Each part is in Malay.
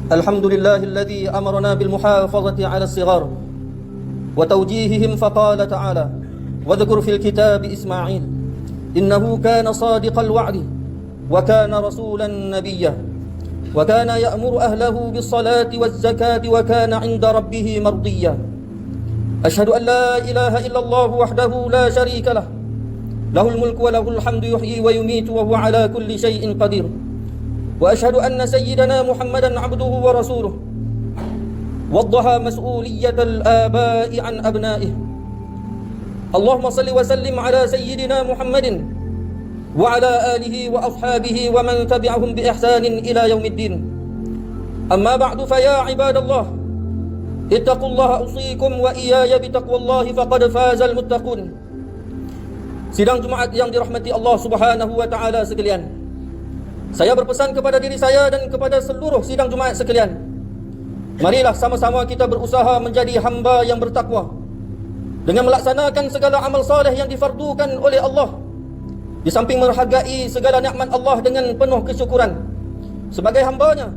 الحمد لله الذي أمرنا بالمحافظة على الصغار وتوجيههم، فقال تعالى: واذكر في الكتاب إسماعيل إنه كان صادق الوعد وكان رسولا نبيا وكان يأمر أهله بالصلاة والزكاة وكان عند ربه مرضيا. أشهد أن لا إله إلا الله وحده لا شريك له، له الملك وله الحمد يحيي ويميت وهو على كل شيء قدير. وأشهد أن سيدنا محمدا عبده ورسوله وضح مسؤولية الآباء عن أبنائه. اللهم صل وسلم على سيدنا محمد وعلى آله وأصحابه ومن تبعهم بإحسان إلى يوم الدين. أما بعد، فيا عباد الله، اتقوا الله أوصيكم وإياي بتقوى الله فقد فاز المتقون. Sidang Jumaat yang dirahmati Allah Subhanahu wa taala sekalian, saya berpesan kepada diri saya dan kepada seluruh sidang Jumaat sekalian, marilah sama-sama kita berusaha menjadi hamba yang bertakwa dengan melaksanakan segala amal soleh yang difardukan oleh Allah, di samping menghargai segala nikmat Allah dengan penuh kesyukuran sebagai hambanya,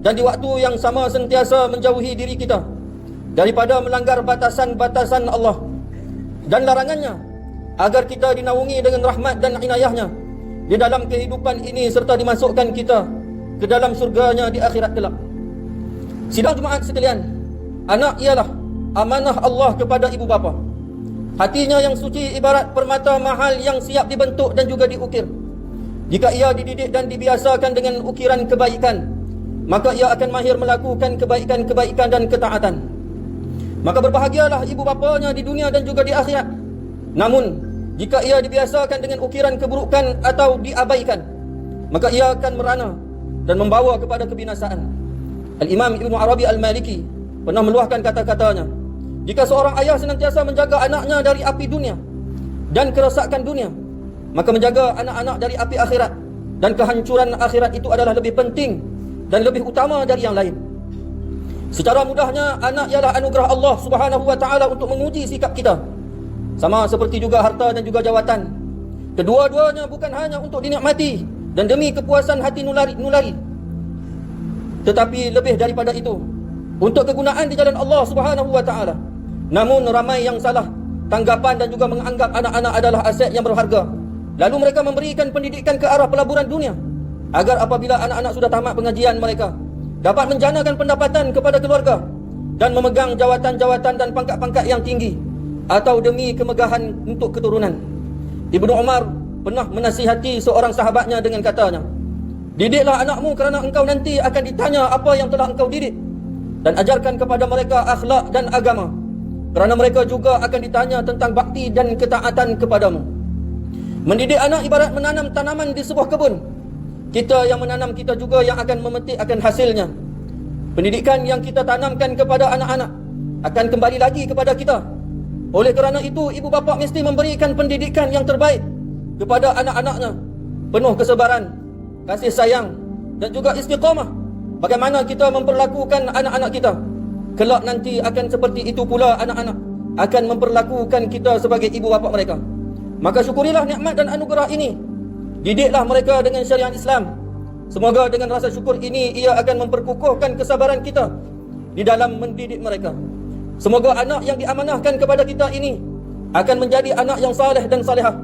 dan di waktu yang sama sentiasa menjauhi diri kita daripada melanggar batasan-batasan Allah dan larangannya, agar kita dinaungi dengan rahmat dan inayahnya di dalam kehidupan ini serta dimasukkan kita ke dalam surganya di akhirat kelak. Sidang Jumaat sekalian, anak ialah amanah Allah kepada ibu bapa. Hatinya yang suci ibarat permata mahal yang siap dibentuk dan juga diukir. Jika ia dididik dan dibiasakan dengan ukiran kebaikan, maka ia akan mahir melakukan kebaikan-kebaikan dan ketaatan. Maka berbahagialah ibu bapanya di dunia dan juga di akhirat. Namun, jika ia dibiasakan dengan ukiran keburukan atau diabaikan, maka ia akan merana dan membawa kepada kebinasaan. Al-Imam Ibn Arabi Al-Maliki pernah meluahkan kata-katanya, jika seorang ayah senantiasa menjaga anaknya dari api dunia dan kerosakan dunia, maka menjaga anak-anak dari api akhirat dan kehancuran akhirat itu adalah lebih penting dan lebih utama dari yang lain. Secara mudahnya, anak ialah anugerah Allah Subhanahu wa taala untuk menguji sikap kita. Sama seperti juga harta dan juga jawatan, kedua-duanya bukan hanya untuk dinikmati dan demi kepuasan hati nulari, tetapi lebih daripada itu untuk kegunaan di jalan Allah Subhanahu wa taala. Namun ramai yang salah tanggapan dan juga menganggap anak-anak adalah aset yang berharga, lalu mereka memberikan pendidikan ke arah pelaburan dunia, agar apabila anak-anak sudah tamat pengajian mereka dapat menjanakan pendapatan kepada keluarga dan memegang jawatan-jawatan dan pangkat-pangkat yang tinggi, atau demi kemegahan untuk keturunan. Ibnu Umar pernah menasihati seorang sahabatnya dengan katanya, didiklah anakmu kerana engkau nanti akan ditanya apa yang telah engkau didik, dan ajarkan kepada mereka akhlak dan agama, kerana mereka juga akan ditanya tentang bakti dan ketaatan kepadamu. Mendidik anak ibarat menanam tanaman di sebuah kebun. Kita yang menanam, kita juga yang akan memetik akan hasilnya. Pendidikan yang kita tanamkan kepada anak-anak akan kembali lagi kepada kita. Oleh kerana itu, ibu bapa mesti memberikan pendidikan yang terbaik kepada anak-anaknya, penuh kesabaran, kasih sayang dan juga istiqamah. Bagaimana kita memperlakukan anak-anak kita, kelak nanti akan seperti itu pula anak-anak akan memperlakukan kita sebagai ibu bapa mereka. Maka syukurilah nikmat dan anugerah ini. Didiklah mereka dengan syariat Islam. Semoga dengan rasa syukur ini ia akan memperkukuhkan kesabaran kita di dalam mendidik mereka. Semoga anak yang diamanahkan kepada kita ini akan menjadi anak yang saleh dan salehah,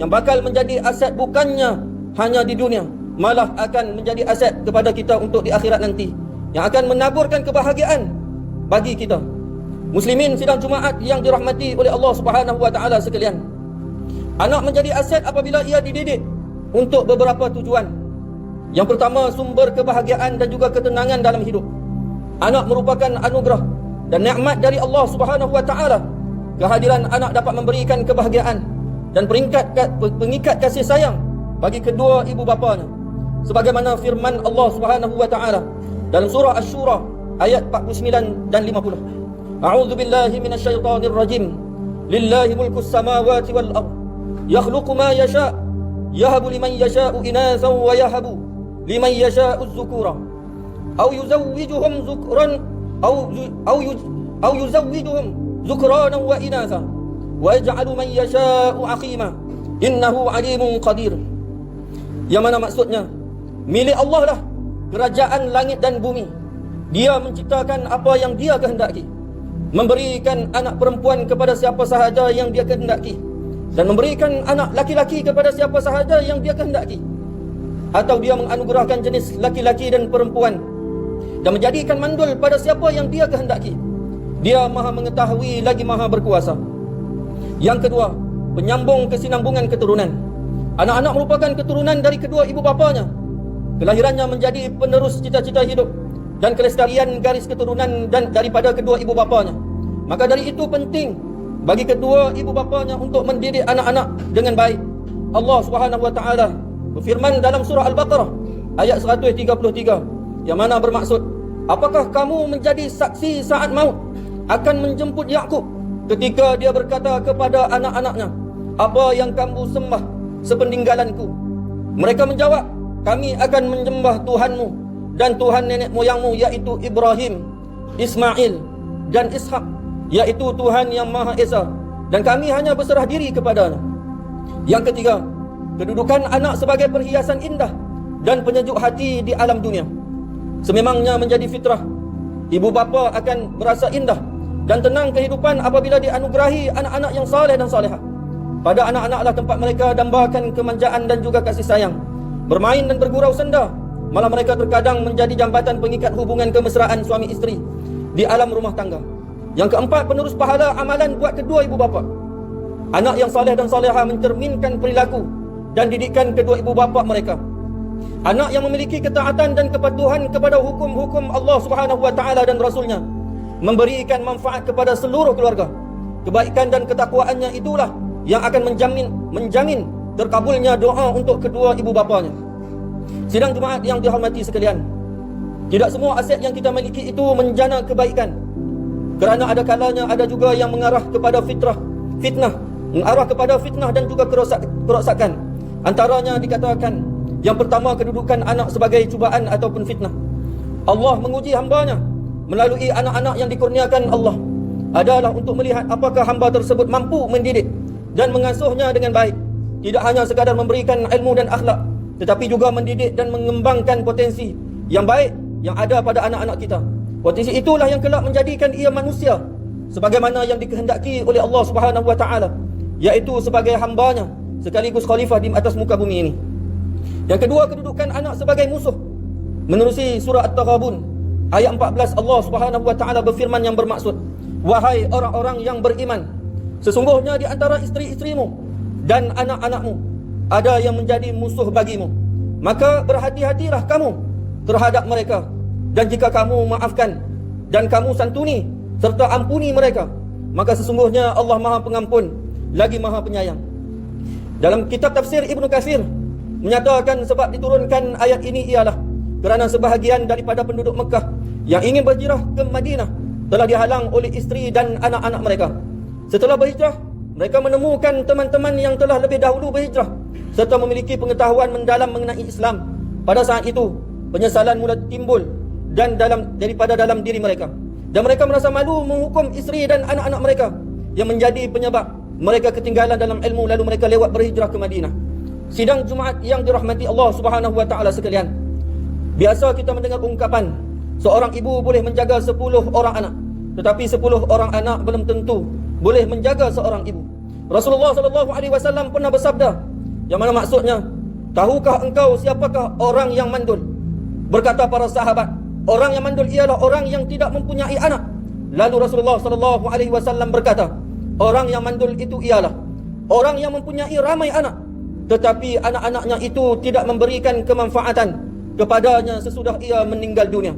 yang bakal menjadi aset bukannya hanya di dunia, malah akan menjadi aset kepada kita untuk di akhirat nanti, yang akan menaburkan kebahagiaan bagi kita. Muslimin sidang Jumaat yang dirahmati oleh Allah Subhanahu wa taala sekalian, anak menjadi aset apabila ia dididik untuk beberapa tujuan. Yang pertama, sumber kebahagiaan dan juga ketenangan dalam hidup. Anak merupakan anugerah dan nikmat dari Allah Subhanahu wa taala. Kehadiran anak dapat memberikan kebahagiaan dan pengikat kasih sayang bagi kedua ibu bapanya, sebagaimana firman Allah Subhanahu wa taala dalam surah Asy-Syura ayat 49 dan 50. A'udzu billahi minasyaitonir rajim. Lillahi mulkus samawati wal ardh. Yakhluqu ma yasha. Yahabu liman yasha'u inathan wa yahabu liman yasha'u adh-dhukura. Aw yuzawwijuhum dhukran أو يزوجهم ذكرانا وإناثا ويجعل من يشاء عقيما إنه عليم قدير. Yang mana maksudnya, milik Allah lah kerajaan langit dan bumi, Dia menciptakan apa yang dia kehendaki, memberikan anak perempuan kepada siapa sahaja yang dia kehendaki, dan memberikan anak laki-laki kepada siapa sahaja yang dia kehendaki. Atau dia menganugerahkan jenis laki-laki dan perempuan dan menjadikan mandul pada siapa yang dia kehendaki. Dia maha mengetahui lagi maha berkuasa. Yang kedua, penyambung kesinambungan keturunan. Anak-anak merupakan keturunan dari kedua ibu bapanya. Kelahirannya menjadi penerus cita-cita hidup dan kelestarian garis keturunan dan daripada kedua ibu bapanya. Maka dari itu penting bagi kedua ibu bapanya untuk mendidik anak-anak dengan baik. Allah Subhanahu wa taala berfirman dalam surah Al-Baqarah ayat 133 yang mana bermaksud, apakah kamu menjadi saksi saat maut akan menjemput Yakub ketika dia berkata kepada anak-anaknya, apa yang kamu sembah sepeninggalanku? Mereka menjawab, kami akan menyembah Tuhanmu dan Tuhan nenek moyangmu, yaitu Ibrahim, Ismail dan Ishak, yaitu Tuhan yang Maha Esa, dan kami hanya berserah diri kepadanya. Yang ketiga, kedudukan anak sebagai perhiasan indah dan penyejuk hati di alam dunia. Sememangnya menjadi fitrah, ibu bapa akan berasa indah dan tenang kehidupan apabila dianugerahi anak-anak yang saleh dan salehah. Pada anak-anaklah tempat mereka dambakan kemanjaan dan juga kasih sayang, bermain dan bergurau senda. Malah mereka terkadang menjadi jambatan pengikat hubungan kemesraan suami isteri di alam rumah tangga. Yang keempat, penerus pahala amalan buat kedua ibu bapa. Anak yang saleh dan salehah mencerminkan perilaku dan didikan kedua ibu bapa mereka. Anak yang memiliki ketaatan dan kepatuhan kepada hukum-hukum Allah Subhanahu wa taala dan Rasulnya memberikan manfaat kepada seluruh keluarga. Kebaikan dan ketakwaannya itulah yang akan menjamin terkabulnya doa untuk kedua ibu bapanya. Sidang Jumaat yang dihormati sekalian, tidak semua aset yang kita miliki itu menjana kebaikan. Kerana ada kalanya ada juga yang mengarah kepada fitnah, mengarah kepada fitnah dan juga kerosakan. Antaranya dikatakan, yang pertama, kedudukan anak sebagai cubaan ataupun fitnah. Allah menguji hambanya melalui anak-anak yang dikurniakan Allah adalah untuk melihat apakah hamba tersebut mampu mendidik dan mengasuhnya dengan baik. Tidak hanya sekadar memberikan ilmu dan akhlak, tetapi juga mendidik dan mengembangkan potensi yang baik yang ada pada anak-anak kita. Potensi itulah yang kelak menjadikan ia manusia sebagaimana yang dikehendaki oleh Allah Subhanahu wa taala, yaitu sebagai hambanya sekaligus khalifah di atas muka bumi ini. Yang kedua, kedudukan anak sebagai musuh. Menerusi surah At-Taghabun ayat 14, Allah Subhanahu wa taala berfirman yang bermaksud, wahai orang-orang yang beriman, sesungguhnya di antara isteri-isterimu dan anak-anakmu ada yang menjadi musuh bagimu. Maka berhati-hatilah kamu terhadap mereka, dan jika kamu maafkan dan kamu santuni serta ampuni mereka, maka sesungguhnya Allah Maha Pengampun lagi Maha Penyayang. Dalam kitab tafsir Ibnu Katsir menyatakan sebab diturunkan ayat ini ialah kerana sebahagian daripada penduduk Mekah yang ingin berhijrah ke Madinah telah dihalang oleh isteri dan anak-anak mereka. Setelah berhijrah, mereka menemukan teman-teman yang telah lebih dahulu berhijrah serta memiliki pengetahuan mendalam mengenai Islam. Pada saat itu, penyesalan mula timbul daripada dalam diri mereka, dan mereka merasa malu menghukum isteri dan anak-anak mereka yang menjadi penyebab mereka ketinggalan dalam ilmu, lalu mereka lewat berhijrah ke Madinah. Sidang Jumaat yang dirahmati Allah Subhanahu wa taala sekalian, biasa kita mendengar ungkapan seorang ibu boleh menjaga 10 orang anak, tetapi 10 orang anak belum tentu boleh menjaga seorang ibu. Rasulullah SAW pernah bersabda, yang mana maksudnya, tahukah engkau siapakah orang yang mandul? Berkata para sahabat, orang yang mandul ialah orang yang tidak mempunyai anak. Lalu Rasulullah SAW berkata, orang yang mandul itu ialah orang yang mempunyai ramai anak, tetapi anak-anaknya itu tidak memberikan kemanfaatan kepadanya sesudah ia meninggal dunia.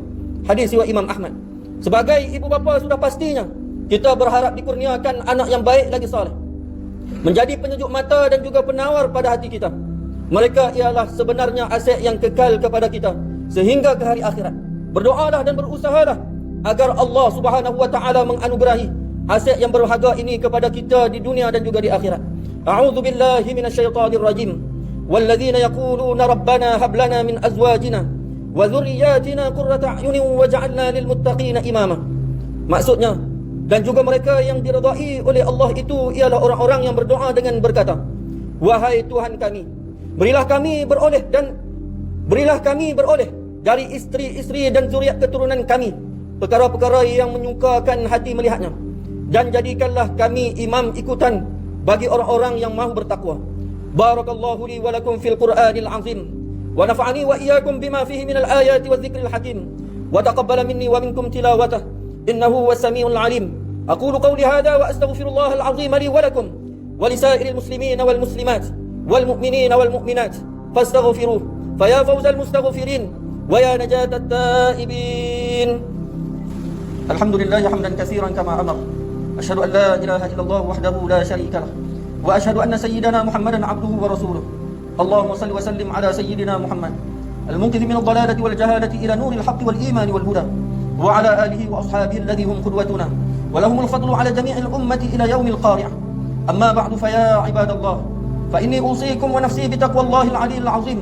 Hadis riwayat Imam Ahmad. Sebagai ibu bapa sudah pastinya kita berharap dikurniakan anak yang baik lagi saleh, menjadi penyejuk mata dan juga penawar pada hati kita. Mereka ialah sebenarnya aset yang kekal kepada kita sehingga ke hari akhirat. Berdoalah dan berusahalah agar Allah Subhanahu wa taala menganugerahi aset yang berharga ini kepada kita di dunia dan juga di akhirat. A'udzu billahi minasyaitonir rajim. Walladzina yaquluna rabbana hab lana min azwajina wa dhurriyyatina qurrata a'yunin waj'alna lil muttaqina imama. Maksudnya, dan juga mereka yang diridai oleh Allah itu ialah orang-orang yang berdoa dengan berkata, wahai Tuhan kami, berilah kami beroleh dari isteri-isteri dan zuriat keturunan kami perkara-perkara yang menyukakan hati melihatnya, dan jadikanlah kami imam ikutan bagi orang-orang yang mahu bertakwa. Barakallahu li wa lakum fil Qur'anil azim wa nafa'ani wa iyyakum bima fihi minal ayati wadh-dhikril hakim wa taqabbala minni wa minkum tilawatahu innahu was samiul alim. Aqulu qawli hadha wa astaghfirullahal azim li wa lakum wa lisairil muslimina wal muslimat wal mu'minina wal mu'minat fastaghfiruh faya fawzal mustaghfirin wa ya najatat taibin. Alhamdulillah hamdan katsiran kama amar. Asyhadu an la ilaha illallah wahdahu la syarika lah wa asyhadu anna sayyidana Muhammadan abduhu wa rasuluh. Allahumma salli wa sallim ala sayyidina Muhammad al-munqidh min ad-dalalati wal jahalati ila nuril haqqi wal iman wal huda wa ala alihi wa ashabihi alladhi hum qudwatuna wa lahumul fadlu ala jami'il ummati ila yaumil qari'ah. Amma ba'du fa ya ibadallah fa inni usikum wa nafsi bi taqwallahil 'aliyyil 'azim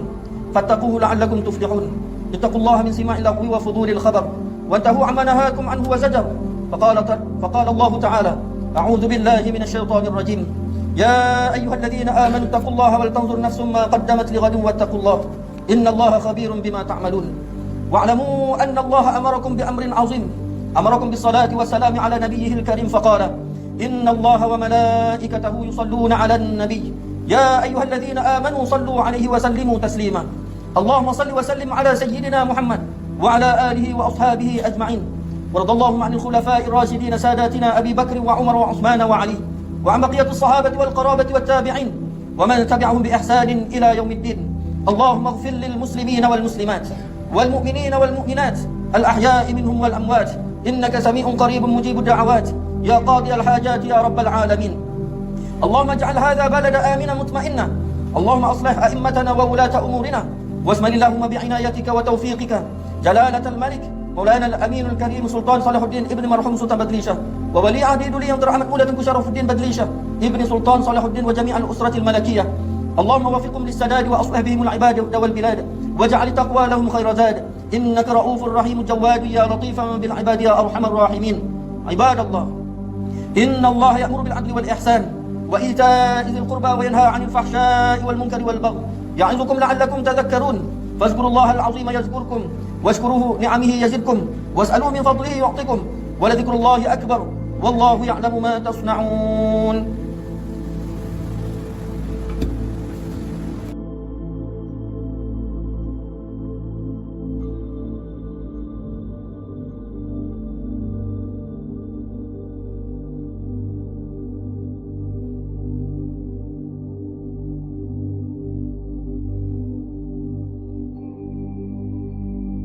fattaquhu la'allakum tuflihun. ittaqullaha min sima'il lagwi wa fudulil khabar وانتهوا عما نهاكم عنه وزجر. فقال الله تعالى أعوذ بالله من الشيطان الرجيم يا أيها الذين آمنوا اتقوا الله ولتنظر نفس ما قدمت لغد واتقوا الله إن الله خبير بما تعملون. واعلموا أن الله أمركم بأمر عظيم أمركم بالصلاة والسلام على نبيه الكريم فقال إن الله وملائكته يصلون على النبي يا أيها الذين آمنوا صلوا عليه وسلموا تسليما. اللهم صل وسلم على سيدنا محمد وعلى آله وأصحابه أجمعين. ورضى اللهم عن الخلفاء الراشدين ساداتنا أبي بكر وعمر وعثمان وعلي وعن بقية الصحابة والقرابة والتابعين ومن تبعهم بإحسان إلى يوم الدين. اللهم اغفر للمسلمين والمسلمات والمؤمنين والمؤمنات الأحياء منهم والأموات إنك سميع قريب مجيب الدعوات يا قاضي الحاجات يا رب العالمين. اللهم اجعل هذا بلد آمنا مطمئنا. اللهم أصلح أئمتنا وولاة أمورنا واسمن اللهم بعنايتك وتوفيقك جلالة الملك مولانا الأمين الكريم سلطان صلاح الدين ابن مرحوم سلطان بدليشة وولي عهد دولي رحمة مولى شرف الدين بدليشة ابن سلطان صلاح الدين وجميع الأسرة الملكية. اللهم وفقهم للسداد وأصلح بهم العباد والبلاد واجعل تقوى لهم خير زاد إنك رؤوف رحيم جواد يا لطيفا بالعباد يا أرحم الراحمين. عباد الله إن الله يأمر بالعدل والإحسان وإيتاء ذي القربى وينهى عن الفحشاء والمنكر والبغي يعظكم لعلكم تذكرون. فاذكروا الله العظيم يذكركم واشكروه نعمه يزدكم واسألوا من فضله يعطكم ولذكر الله أكبر والله يعلم ما تصنعون.